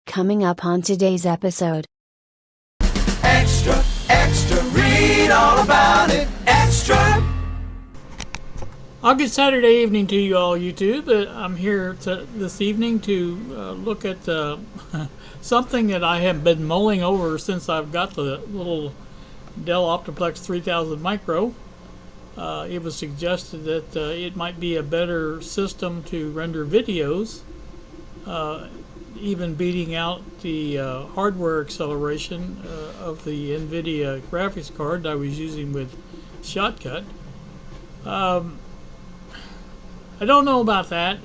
Coming up on today's episode. Extra, extra, read all about it. Extra! A good Saturday evening to you all, YouTube. I'm here this evening to look at something that I have been mulling over since I've got the little Dell Optiplex 3000 Micro. It was suggested that it might be a better system to render videos, even beating out the hardware acceleration of the NVIDIA graphics card I was using with Shotcut. I don't know about that.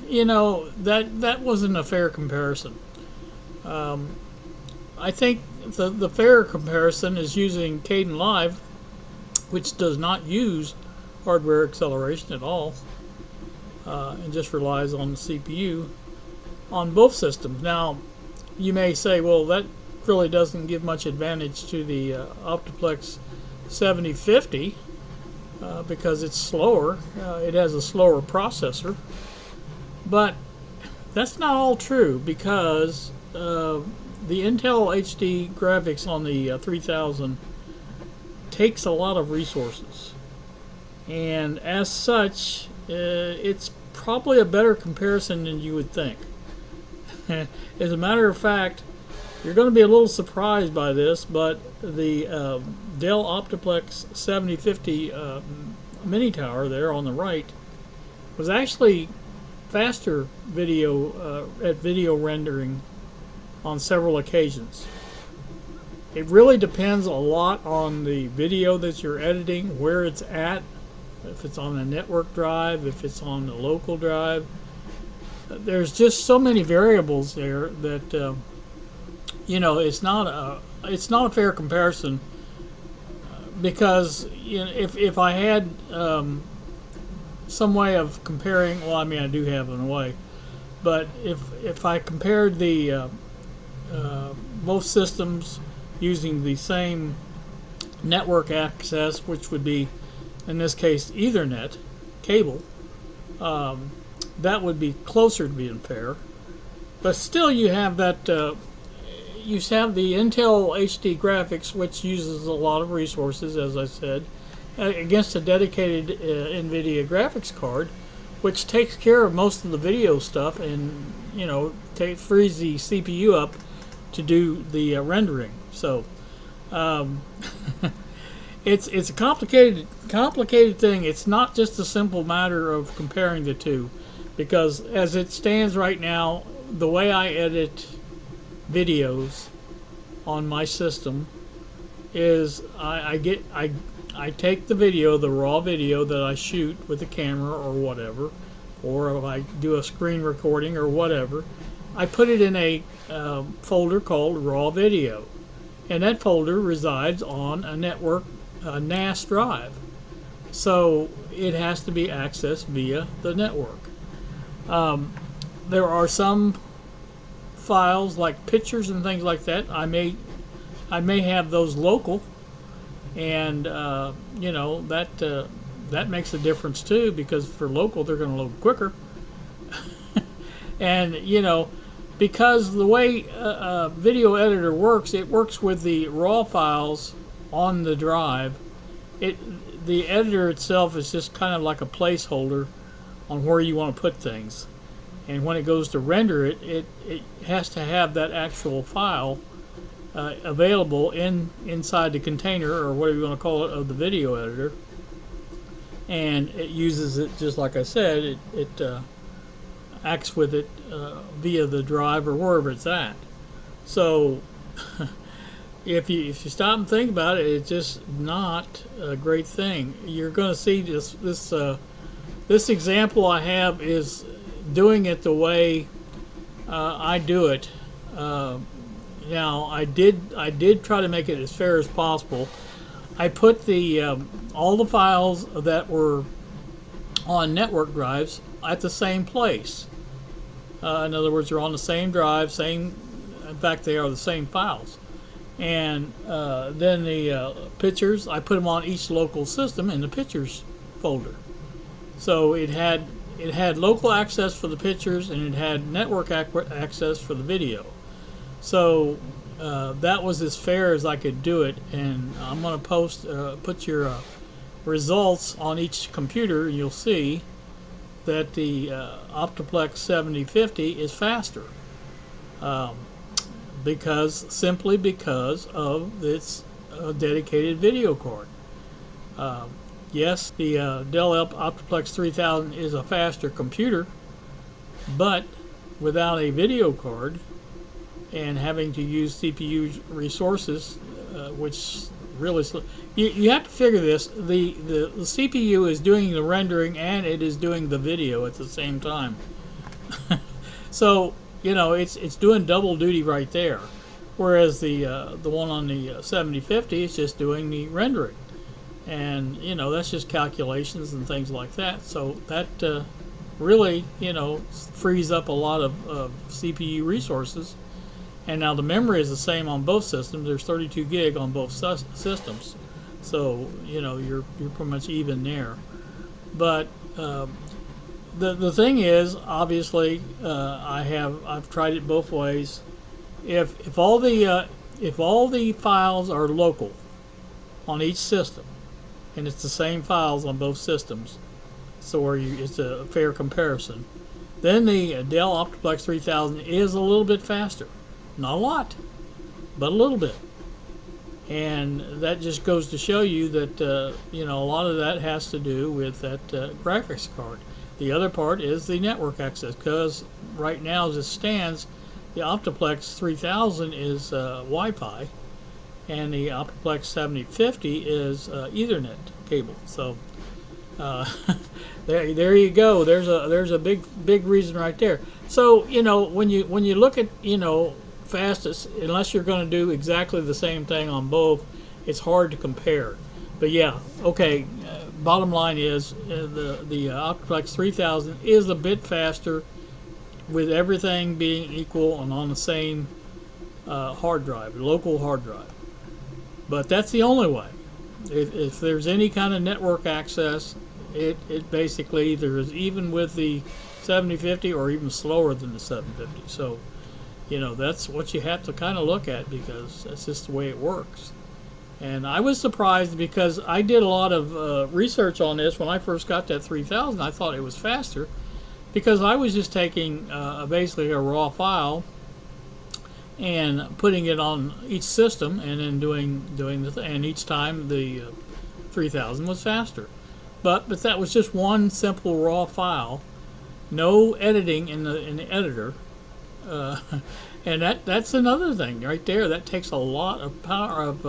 You know, that wasn't a fair comparison. I think the fair comparison is using Kdenlive, which does not use hardware acceleration at all, and just relies on the CPU on both systems. Now, you may say, well, that really doesn't give much advantage to the Optiplex 7050 because it's slower. It has a slower processor. But that's not all true, because the Intel HD graphics on the 3000 takes a lot of resources, and as such it's probably a better comparison than you would think. As a matter of fact, you're going to be a little surprised by this, but the Dell Optiplex 7050 mini tower there on the right was actually faster at video rendering on several occasions. It really depends a lot on the video that you're editing, where it's at, if it's on a network drive, if it's on a local drive. There's just so many variables there that you know, it's not a fair comparison, because you know, if I had some way of comparing, well, I mean, I do have in a way, but if I compared the both systems using the same network access, which would be, in this case, Ethernet cable, that would be closer to being fair. But still, you have that you have the Intel HD graphics, which uses a lot of resources, as I said, against a dedicated NVIDIA graphics card, which takes care of most of the video stuff, and you know, frees the CPU up to do the rendering. So it's a complicated thing. It's not just a simple matter of comparing the two, because as it stands right now, the way I edit videos on my system is I take the video, the raw video that I shoot with the camera or whatever, or if I do a screen recording or whatever, I put it in a folder called raw video, and that folder resides on a network NAS drive, so it has to be accessed via the network. There are some files like pictures and things like that. I may have those local, and you know, that makes a difference too, because for local they're going to load quicker. And you know, because the way a video editor works, it works with the raw files on the drive. The editor itself is just kind of like a placeholder on where you want to put things, and when it goes to render it, it has to have that actual file available inside the container, or whatever you want to call it, of the video editor, and it uses it just like I said. It acts with it via the drive or wherever it's at. So if you stop and think about it, it's just not a great thing. You're going to see this example I have is doing it the way I do it. Now I did try to make it as fair as possible. I put the all the files that were on network drives at the same place. In other words, they're on the same drive, in fact they are the same files. And then the pictures, I put them on each local system in the pictures folder. So it had it had local access for the pictures, and it had network access for the video. So that was as fair as I could do it, and I'm going to put your results on each computer, and you'll see that the Optiplex 7050 is faster, simply because of its dedicated video card. Yes, the Dell Optiplex 3000 is a faster computer, but without a video card and having to use CPU resources, which really you have to figure this. The CPU is doing the rendering and it is doing the video at the same time. So it's doing double duty right there, whereas the one on the 7050 is just doing the rendering, and that's just calculations and things like that. So that really frees up a lot of CPU resources. And now the memory is the same on both systems. There's 32 gig on both systems, so you're pretty much even there. But the thing is, obviously, I've tried it both ways. If all the files are local on each system, and it's the same files on both systems, so it's a fair comparison, then the Dell Optiplex 3000 is a little bit faster. Not a lot, but a little bit. And that just goes to show you that a lot of that has to do with that graphics card. The other part is the network access, because right now as it stands, the Optiplex 3000 is Wi-Fi, and the Optiplex 7050 is Ethernet cable. So there you go. There's a big reason right there. So when you look at fastest, unless you're going to do exactly the same thing on both, it's hard to compare. But yeah, okay, bottom line is the Optiplex 3000 is a bit faster, with everything being equal and on the same hard drive, local hard drive. But that's the only way. If there's any kind of network access, it basically either is even with the 7050 or even slower than the 750. So that's what you have to kind of look at, because that's just the way it works. And I was surprised, because I did a lot of research on this when I first got that 3000. I thought it was faster, because I was just taking basically a raw file and putting it on each system, and then doing and each time the 3000 was faster. But that was just one simple raw file, no editing in the editor. And that's another thing right there. That takes a lot of power, of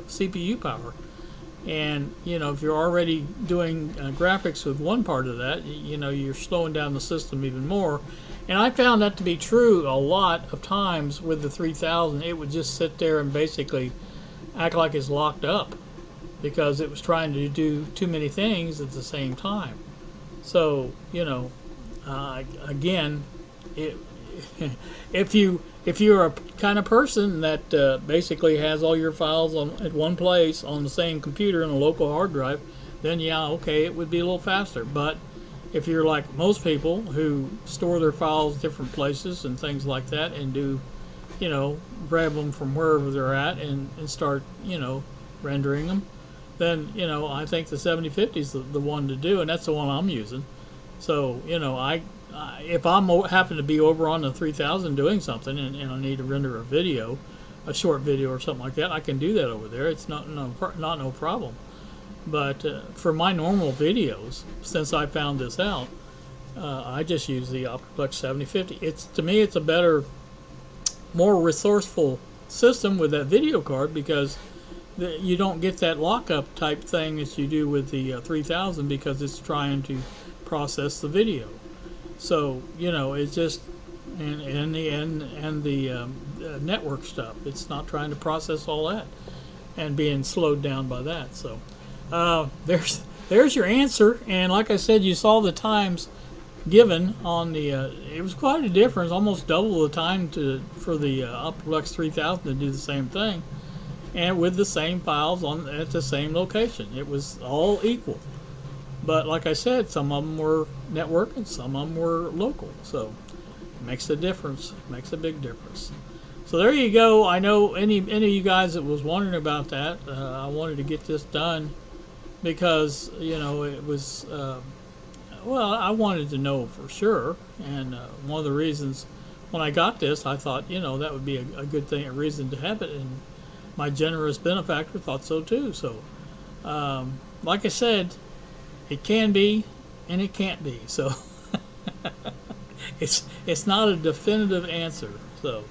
CPU power. And if you're already doing graphics with one part of that, you're slowing down the system even more. And I found that to be true a lot of times with the 3000. It would just sit there and basically act like it's locked up, because it was trying to do too many things at the same time. So again, if you're a kind of person that basically has all your files at one place on the same computer in a local hard drive, then yeah, okay, it would be a little faster. But if you're like most people who store their files different places and things like that, and do grab them from wherever they're at and start rendering them, then I think the 7050 is the one to do, and that's the one I'm using. So if I'm happen to be over on the 3000 doing something, and I need to render a video, a short video or something like that, I can do that over there. It's not no problem. But for my normal videos, since I found this out, I just use the Optiplex 7050. To me, it's a better, more resourceful system with that video card, because you don't get that lockup type thing that you do with the 3000, because it's trying to process the video. So it's just and the network stuff. It's not trying to process all that and being slowed down by that. So there's your answer. And like I said, you saw the times given on the. It was quite a difference, almost double the time for the Optiplex 3000 to do the same thing, and with the same files at the same location. It was all equal. But like I said, some of them were network and some of them were local. So it makes a difference. Makes a big difference. So there you go. I know any of you guys that was wondering about that, I wanted to get this done because, you know, it was, well, I wanted to know for sure. And one of the reasons when I got this, I thought, you know, that would be a good thing, a reason to have it. And my generous benefactor thought so too. So, like I said, it can be and it can't be. So it's not a definitive answer. So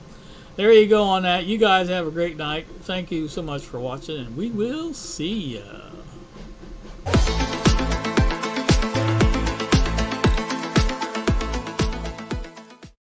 there you go on that. You guys have a great night. Thank you so much for watching, and we will see ya.